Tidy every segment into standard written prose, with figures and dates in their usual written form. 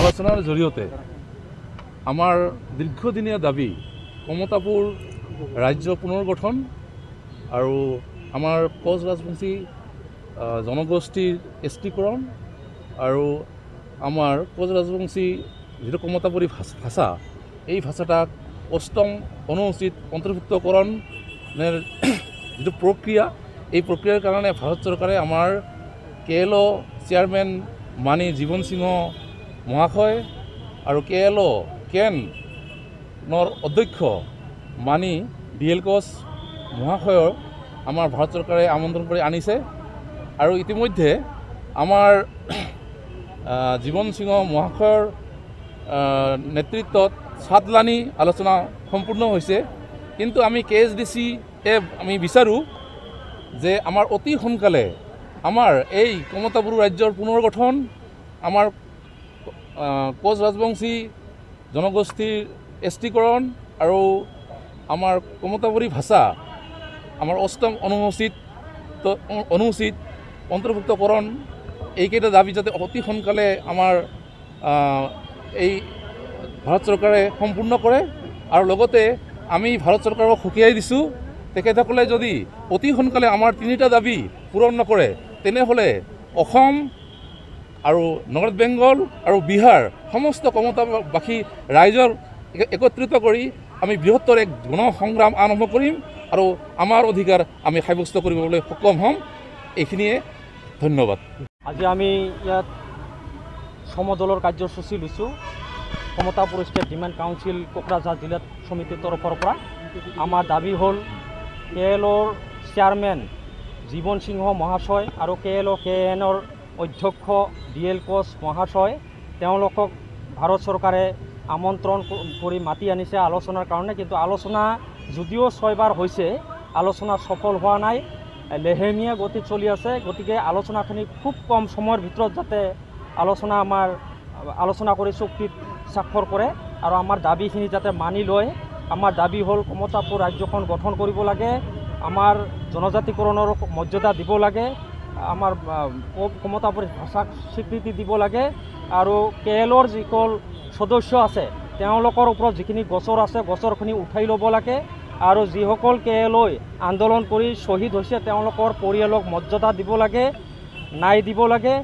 আলোচনাৰ জৰিয়তে আমাৰ দীৰ্ঘদিনীয়া দাবী কমতাপুৰ ৰাজ্য পুনৰ্গঠন আৰু আমাৰ কোচ ৰাজবংশী জনগোষ্ঠীৰ এছটিকৰণ আৰু আমাৰ কোচ ৰাজবংশী যিটো কমতাপুৰী ভাষা এই ভাষাটাক অষ্টম অনুসূচিত অন্তৰ্ভুক্তকৰণৰ যিটো প্ৰক্ৰিয়া এই প্ৰক্ৰিয়াৰ কাৰণে ভাৰত চৰকাৰে আমাৰ KLO চেয়াৰমেন মানি জীৱন সিংহ মহাশয় আৰু KLO কেনৰ অধ্যক্ষ মানি DL কোচ মহাশয়ৰ আমাৰ ভাৰত চৰকাৰে আমন্ত্ৰণ কৰি আনিছে আৰু ইতিমধ্যে আমাৰ জীৱন সিংহ মহাশয়ৰ নেতৃত্বত সাতলানি আলোচনা সম্পূৰ্ণ হৈছে। কিন্তু আমি KSDC আমি বিচাৰোঁ যে আমাৰ অতি সোনকালে আমাৰ এই কমতাপুৰ ৰাজ্যৰ পুনৰ্গঠন আমাৰ কোচ ৰাজবংশী জনগোষ্ঠীৰ এছটিকৰণ আৰু আমাৰ কমতাপুৰী ভাষা আমাৰ অষ্টম অনুসূচিত অন্তৰ্ভুক্তকৰণ এইকেইটা দাবী যাতে অতি সোনকালে আমাৰ এই ভাৰত চৰকাৰে সম্পূৰ্ণ কৰে আৰু লগতে আমি ভাৰত চৰকাৰক সকীয়াই দিছোঁ তেখেতসকলে যদি অতি সোনকালে আমাৰ তিনিটা দাবী পূৰণ নকৰে তেনেহ'লে অসম আৰু নৰ্থ বেংগল আৰু বিহাৰ সমস্ত কমতাবাসী ৰাইজৰ একত্ৰিত কৰি আমি বৃহত্তৰ এক গণসংগ্ৰাম আৰম্ভ কৰিম আৰু আমাৰ অধিকাৰ আমি সাব্যস্ত কৰিবলৈ সক্ষম হ'ম। এইখিনিয়ে, ধন্যবাদ। আজি আমি ইয়াত সমদলৰ কাৰ্যসূচী লৈছোঁ Kamatapur state demand council Kokrajhar জিলা সমিতিৰ তৰফৰ পৰা। আমাৰ দাবী হ'ল KLOৰ চেয়াৰমেন জীৱন সিংহ মহাশয় আৰু KLO KNৰ অধ্যক্ষ DL কোচ মহাশয় তেওঁলোকক ভাৰত চৰকাৰে আমন্ত্ৰণ কৰি মাতি আনিছে আলোচনাৰ কাৰণে। কিন্তু আলোচনা যদিও 6 বাৰ হৈছে আলোচনা সফল হোৱা নাই, লেহেমীয়া গতিত চলি আছে। গতিকে আলোচনাখিনি খুব কম সময়ৰ ভিতৰত যাতে আলোচনা কৰি চুক্তিত স্বাক্ষৰ কৰে আৰু আমাৰ দাবীখিনি যাতে মানি লয়। আমাৰ দাবী হ'ল কমতাপুৰ ৰাজ্যখন গঠন কৰিব লাগে, আমাৰ জনজাতিকৰণৰ মৰ্যাদা দিব লাগে, আমাৰ কমতাপুৰী ভাষাক স্বীকৃতি দিব লাগে আৰু KLOৰ যিসকল সদস্য আছে তেওঁলোকৰ ওপৰত যিখিনি গছৰ আছে গছৰখিনি উঠাই ল'ব লাগে আৰু যিসকল KLOই আন্দোলন কৰি শ্বহীদ হৈছে তেওঁলোকৰ পৰিয়ালক মৰ্যাদা দিব লাগে, ন্যায় দিব লাগে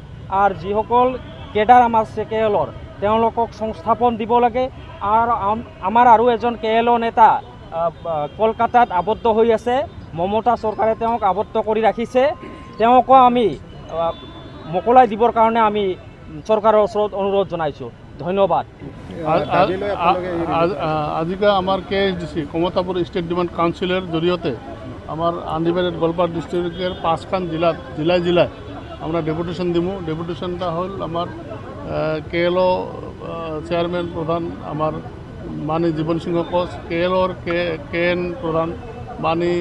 আৰু যিসকল কেডাৰ আছে KLOৰ তেওঁলোকক সংস্থাপন দিব লাগে। আৰু আমাৰ আৰু এজন KLO নেতা কলকাতাত আবদ্ধ হৈ আছে, মমতা চৰকাৰে তেওঁক আবদ্ধ কৰি ৰাখিছে, তেওঁকো আমি মোকলাই দিবৰ কাৰণে আমি চৰকাৰৰ ওচৰত অনুৰোধ জনাইছোঁ। ধন্যবাদ। আজিকা আমাৰ KSDC কমতাপুৰ ষ্টেট ডিমাণ্ড কাউন্সিলৰ জৰিয়তে আমাৰ আনডিভাইডেড গোৱালপাৰা ডিষ্ট্ৰিক্টেৰ 5খন জিলায় আমরা ডেপুটেশন দিমু। ডেপুটেশনটা হল আমার KLO চেয়ারম্যান প্রধান আমার মানি জীবন সিংহ কোচ, KLOর KN প্রধান মানি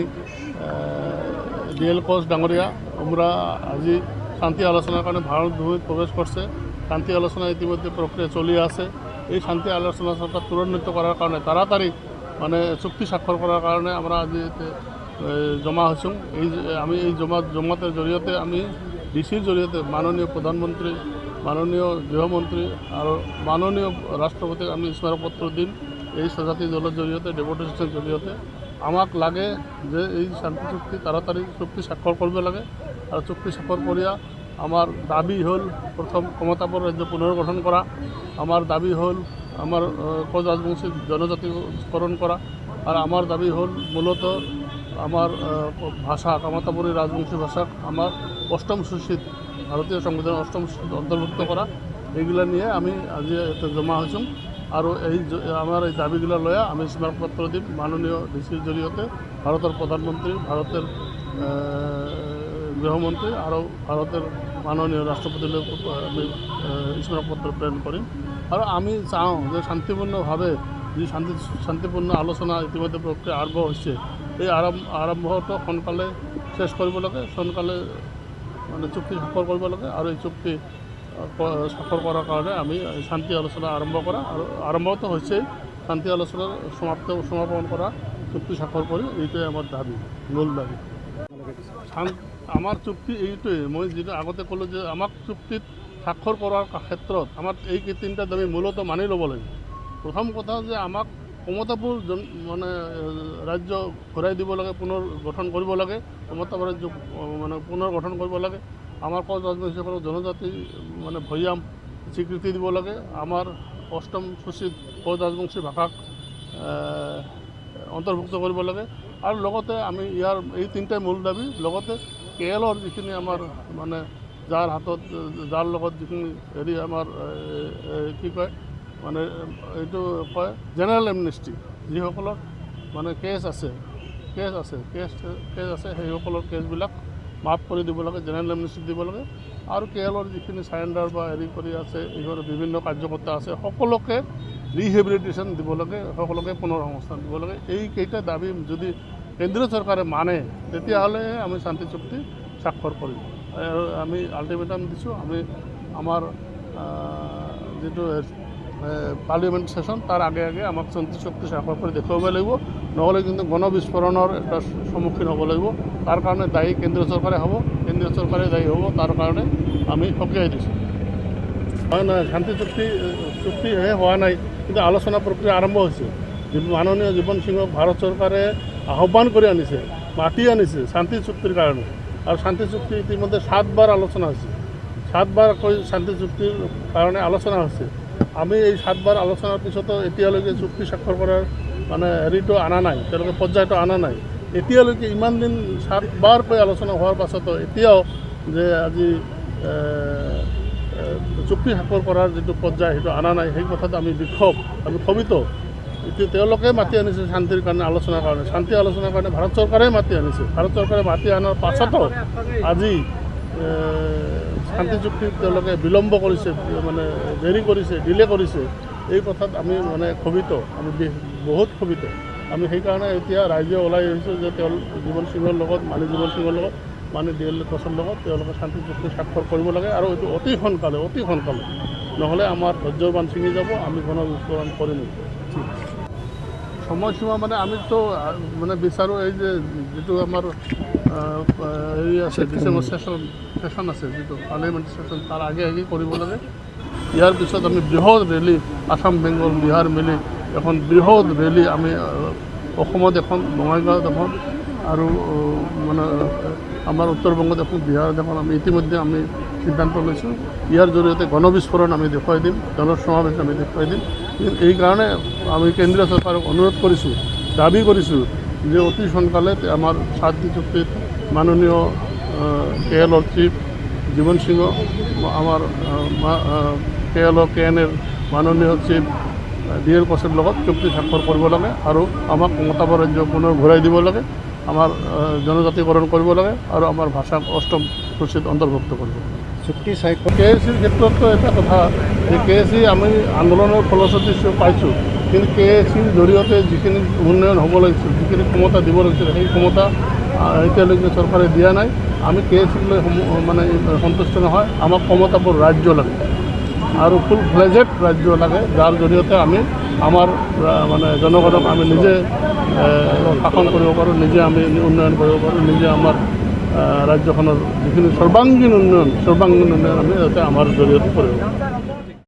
DL কোচ ডাঙরিয়া। আমরা আজি শান্তি আলোচনার কারণে ভারত ভূমিত প্রবেশ করছে। শান্তি আলোচনা ইতিমধ্যে প্রক্রিয়া চলি আছে। এই শান্তি আলোচনা সরকার ত্বরান্বিত করার কারণে তাড়াতাড়ি মানে চুক্তি স্বাক্ষর করার কারণে আমরা আজি জমা হয়েছো। আমি এই জমাতের জড়িয়ে আমি ডিসির জড়িয়ে মাননীয় প্রধানমন্ত্রী, মাননীয় গৃহমন্ত্রী আর মাননীয় রাষ্ট্রপতিক আমি স্মারকপত্র দিম। এই স্বজাতি দলের জড়িয়ে ডেপুটেশনের জড়িয়ে আমাক লাগে যে এই শান্তি চুক্তি তাড়াতাড়ি চুক্তি স্বাক্ষর করবে লাগে আর চুক্তি স্বাক্ষর করিয়া আমার দাবি হল প্রথম কমতাপুর রাজ্য পুনর্গঠন করা। আমার দাবি হল আমার কোচ রাজবংশী জনজাতিকরণ করা। আর আমার দাবি হল মূলত আমার ভাষা কমতাপুরী রাজবংশী ভাষা আমার অষ্টম সুশীত ভারতীয় সংবিধান অষ্টম সুশীত অন্তর্ভুক্ত করা। এইগুলা নিয়ে আমি আজি এতে জমা হয়েছো আর আমার এই দাবিগুলা লয়া আমি স্মারকপত্র দিম মাননীয় ডিসির জড়িয়ে ভারতের প্রধানমন্ত্রী, ভারতের গৃহমন্ত্রী আর ভারতের মাননীয় রাষ্ট্রপতিলৈ আমি স্মারকপত্র প্রেরণ করিম। আর আমি চাওঁ যে শান্তিপূর্ণভাবে যি শান্তিপূর্ণ আলোচনা ইতিমধ্যে প্রক্রিয়া আরম্ভ হয়েছে এই আরম্ভটো সোনকালে শেষ কৰিব লাগে, সোনকালে মানে চুক্তি স্বাক্ষৰ কৰিব লাগে আৰু এই চুক্তি স্বাক্ষৰ কৰাৰ কাৰণে আমি শান্তি আলোচনা আৰম্ভ কৰা আৰু আৰম্ভটো হৈছে শান্তি আলোচনাৰ সমাপন কৰা, চুক্তি স্বাক্ষৰ কৰি এইটোৱে আমাৰ দাবী, মূল দাবী। আমাৰ চুক্তি এইটোৱে, মই যেটা আগতে ক'লোঁ যে আমাক চুক্তিত স্বাক্ষৰ কৰাৰ ক্ষেত্ৰত আমাৰ এই তিনিটা দাবী মূলত মানি ল'ব লাগিব। প্ৰথম কথা যে আমাক ক্ষমতাবোৰ মানে ৰাজ্য ঘূৰাই দিব লাগে, পুনৰ গঠন কৰিব লাগে, ক্ষমতাবোৰ ৰাজ্য মানে পুনৰ গঠন কৰিব লাগে। আমাৰ কোচ ৰাজবংশীসকলক জনজাতি মানে ভৈয়াম স্বীকৃতি দিব লাগে। আমাৰ অষ্টম সূচীত কোচ ৰাজবংশী ভাষাক অন্তৰ্ভুক্ত কৰিব লাগে। আৰু লগতে আমি ইয়াৰ এই তিনিটাই মূল দাবী। লগতে কেৰেলৰ যিখিনি আমাৰ মানে যাৰ হাতত যাৰ লগত যিখিনি হেৰি আমাৰ কি কয় মানে এইটো কয় জেনেৰেল এমনেষ্টি, যিসকলৰ মানে কেছ আছে সেইসকলৰ কেছবিলাক মাফ কৰি দিব লাগে, জেনেৰেল এমনেষ্টি দিব লাগে। আৰু কেৰেলৰ যিখিনি চাৰেণ্ডাৰ বা হেৰি কৰি আছে, এইবোৰ বিভিন্ন কাৰ্যকৰ্তা আছে, সকলোকে ৰিহেবিলিটেশ্যন দিব লাগে, সকলোকে পুনৰ সংস্থান দিব লাগে। এইকেইটা দাবী যদি কেন্দ্ৰীয় চৰকাৰে মানে তেতিয়াহ'লে আমি শান্তি চুক্তি স্বাক্ষৰ কৰিম। আৰু আমি আল্টিমেটাম দিছোঁ, আমি আমাৰ যিটো পাৰ্লিয়ামেণ্ট ছেশ্যন তাৰ আগে আগে আমাক শান্তি চুক্তি স্বাক্ষৰ কৰি দেখুৱাব লাগিব, নহ'লে কিন্তু গণবিস্ফোৰণৰ এটা সন্মুখীন হ'ব লাগিব। তাৰ কাৰণে দায়ী কেন্দ্ৰীয় চৰকাৰে হ'ব, কেন্দ্ৰীয় চৰকাৰে দায়ী হ'ব, তাৰ কাৰণে আমি সকীয়াই দিছোঁ। হয় নহয়, শান্তি চুক্তি হোৱা নাই, কিন্তু আলোচনা প্ৰক্ৰিয়া আৰম্ভ হৈছে। মাননীয় জীৱন সিঙক ভাৰত চৰকাৰে আহ্বান কৰি আনিছে, মাতি আনিছে শান্তি চুক্তিৰ কাৰণে। আৰু শান্তি চুক্তি ইতিমধ্যে 7 বাৰ আলোচনা হৈছে, 7 বাৰকৈ শান্তি চুক্তিৰ কাৰণে আলোচনা হৈছে। আমি এই 7 বাৰ আলোচনাৰ পিছতো এতিয়ালৈকে চুক্তি স্বাক্ষৰ কৰাৰ মানে হেৰিটো অনা নাই, তেওঁলোকে পৰ্যায়টো অনা নাই। এতিয়ালৈকে ইমান দিন 7 বাৰকৈ আলোচনা হোৱাৰ পাছতো এতিয়াও যে আজি চুক্তি স্বাক্ষৰ কৰাৰ যিটো পৰ্যায় সেইটো অনা নাই, সেই কথাত আমি ক্ষোভিত। এতিয়া তেওঁলোকে মাতি আনিছে শান্তিৰ কাৰণে, আলোচনাৰ কাৰণে, শান্তি আলোচনাৰ কাৰণে ভাৰত চৰকাৰে মাতি আনিছে। ভাৰত চৰকাৰে মাতি অনাৰ পাছতো আজি শান্তি চুক্তি তেওঁলোকে বিলম্ব কৰিছে, মানে দেৰি কৰিছে, ডিলে কৰিছে। এই কথাত আমি মানে ক্ষোভিত, আমি বহুত ক্ষোভিত। আমি সেইকাৰণে এতিয়া ৰাইজে ওলাই আহিছোঁ যে জীৱন সিঙৰ লগত, জীৱন সিঙৰ লগত, DL কোচৰ লগত তেওঁলোকে শান্তি চুক্তি স্বাক্ষৰ কৰিব লাগে। আৰু এইটো অতি সোনকালে, নহ'লে আমাৰ ধৈৰ্যবান ছিঙি যাব, আমি গণবিস্ফোৰণ কৰিম। সময়সীমা মানে আমিতো মানে বিচাৰোঁ এই যে যিটো আমাৰ হেৰি আছে ডিচেম্বৰ ছেশ্যন আছে, যিটো পাৰ্লিয়ামেণ্ট ছেশ্যন, তাৰ আগে কৰিব লাগে। ইয়াৰ পিছত আমি বৃহৎ ৰেলী, আসাম বেংগল বিহাৰ মিলি এখন বৃহৎ ৰেলী আমি অসমত এখন, বঙাইগাঁৱত এখন, আৰু মানে আমাৰ উত্তৰ-বংগত এখন, বিহাৰত এখন আমি ইতিমধ্যে আমি সিদ্ধান্ত লৈছোঁ। ইয়াৰ জৰিয়তে গণবিস্ফোৰণ আমি দেখুৱাই দিম, জনসমাৱেশ আমি দেখুৱাই দিম। এই কাৰণে আমি কেন্দ্ৰীয় চৰকাৰক অনুৰোধ কৰিছোঁ, দাবী কৰিছোঁ যে অতি সোনকালে আমাৰ শান্তি চুক্তিত মাননীয় কেৰেলৰ চিফ জীৱন সিং, আমাৰ কেৰেলৰ KNৰ মাননীয় চিফ DL কোচৰ লগত চুক্তি স্বাক্ষৰ কৰিব লাগে। আৰু আমাক মমতা ৰাজ্য পুনৰ ঘূৰাই দিব লাগে, আমাৰ জনজাতিকৰণ কৰিব লাগে, আৰু আমাৰ ভাষাক অষ্টম সূচীত অন্তৰ্ভুক্ত কৰিব লাগে। চুক্তি স্বাক্ষৰ KACৰ ক্ষেত্ৰতো এটা কথা যে KAC আমি আন্দোলনৰ ফলশ্ৰুতি পাইছোঁ, কিন্তু KACৰ জৰিয়তে যিখিনি উন্নয়ন হ'ব লাগিছিল, যিখিনি ক্ষমতা দিব লাগিছিল, সেই ক্ষমতা এতিয়ালৈকে চৰকাৰে দিয়া নাই। আমি KACক লৈ মানে সন্তুষ্ট নহয়, আমাক ক্ষমতাবোৰ ৰাজ্য লাগে, আৰু ফুল ফ্লেজেড ৰাজ্য লাগে, যাৰ জৰিয়তে আমি আমাৰ মানে জনগণক আমি নিজে শাসন কৰিব পাৰোঁ, নিজে আমি উন্নয়ন কৰিব পাৰোঁ, নিজে আমাৰ ৰাজ্যখনৰ যিখিনি সৰ্বাংগীন উন্নয়ন আমি যাতে আমাৰ জৰিয়তে কৰিব পাৰোঁ।